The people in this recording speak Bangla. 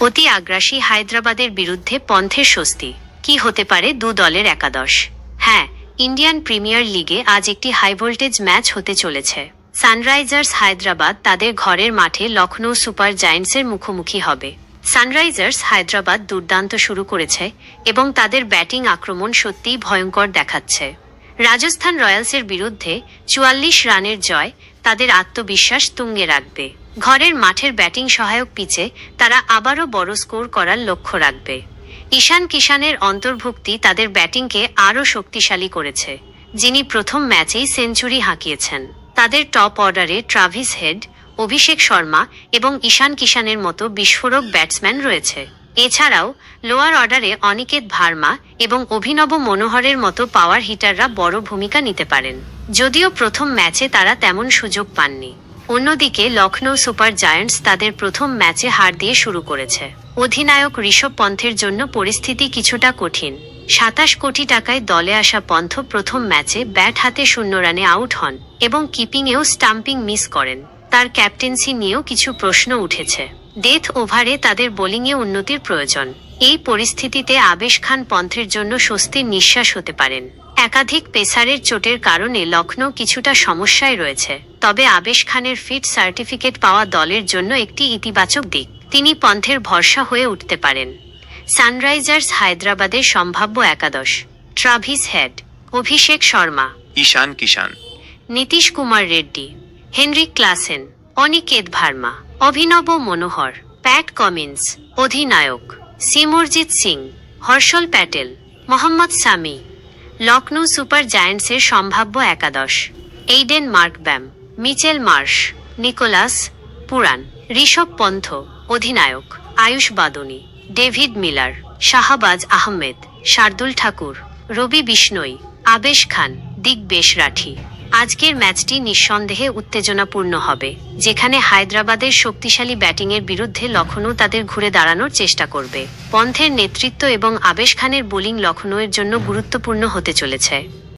অতি আগ্রাসী হায়দ্রাবাদের বিরুদ্ধে পন্থের স্বস্তি। কি হতে পারে দু দলের একাদশ? হ্যাঁ, ইন্ডিয়ান প্রিমিয়ার লিগে আজ একটি হাই ভোল্টেজ ম্যাচ হতে চলেছে। সানরাইজার্স হায়দ্রাবাদ তাদের ঘরের মাঠে লখনৌ সুপার জায়ান্টসের মুখোমুখি হবে। সানরাইজার্স হায়দ্রাবাদ দুর্দান্ত শুরু করেছে এবং তাদের ব্যাটিং আক্রমণ সত্যিই ভয়ঙ্কর দেখাচ্ছে। রাজস্থান রয়্যালসের বিরুদ্ধে ৪৪ রানের জয় তাদের আত্মবিশ্বাস তুঙ্গে রাখবে। ঘরের মাঠের ব্যাটিং সহায়ক পিচে তারা আবারও বড় স্কোর করার লক্ষ্য রাখবে। ঈশান কিষানের অন্তর্ভুক্তি তাদের ব্যাটিংকে আরও শক্তিশালী করেছে, যিনি প্রথম ম্যাচেই সেঞ্চুরি হাঁকিয়েছেন। তাদের টপ অর্ডারে ট্রাভিস হেড, অভিষেক শর্মা এবং ঈশান কিষানের মতো বিস্ফোরক ব্যাটসম্যান রয়েছে। এছাড়াও লোয়ার অর্ডারে অনিকেত ভার্মা এবং অভিনব মনোহরের মতো পাওয়ার হিটাররা বড় ভূমিকা নিতে পারেন, যদিও প্রথম ম্যাচে তারা তেমন সুযোগ পাননি। অন্যদিকে লখনৌ সুপার জায়ান্টস তাদের প্রথম ম্যাচে হার দিয়ে শুরু করেছে। অধিনায়ক ঋষভ পন্থের জন্য পরিস্থিতি কিছুটা কঠিন। ২৭ কোটি টাকায় দলে আসা পন্থ প্রথম ম্যাচে ব্যাট হাতে ০ রানে আউট হন এবং কিপিংয়েও স্টাম্পিং মিস করেন। তার ক্যাপ্টেন্সি নিয়েও কিছু প্রশ্ন উঠেছে। ডেথ ওভারে তাদের বোলিংয়ে উন্নতির প্রয়োজন। এই পরিস্থিতিতে আবেশ খান পন্থের জন্য স্বস্তির নিঃশ্বাস হতে পারেন। একাধিক পেসারের চোটের কারণে লখনৌ কিছুটা সমস্যায় রয়েছে, তবে আবেশ খানের ফিট সার্টিফিকেট পাওয়া দলের জন্য একটি ইতিবাচক দিক। তিনি পন্থের ভরসা হয়ে উঠতে পারেন। সানরাইজার্স হায়দ্রাবাদের সম্ভাব্য একাদশ: Travis Head, Abhishek Sharma, Ishan Kishan, Nitish Kumar Reddy, Heinrich Klaasen, Aniket Verma, Abhinav Manohar, Pat Cummins, অধিনায়ক সিমরজিৎ সিং, হর্ষল প্যাটেল, মোহাম্মদ সামি। লখনৌ সুপার জায়ান্টসের সম্ভাব্য একাদশ: Aiden Markram, Mitchell Marsh, Nicholas Pooran, Rishabh Pant, অধিনায়ক আয়ুষ বাদনী, ডেভিড মিলার, শাহবাজ আহমেদ, শার্দুল ঠাকুর, রবি বিষ্ণই, আবেশ খান, দিগ্বেশ রাঠি। আজকের ম্যাচটি নিঃসন্দেহে উত্তেজনাপূর্ণ হবে, যেখানে হায়দ্রাবাদের শক্তিশালী ব্যাটিংয়ের বিরুদ্ধে লখনৌ তাদের ঘুরে দাঁড়ানোর চেষ্টা করবে। পন্থের নেতৃত্ব এবং আবেশ খানের বোলিং লখনৌয়ের জন্য গুরুত্বপূর্ণ হতে চলেছে।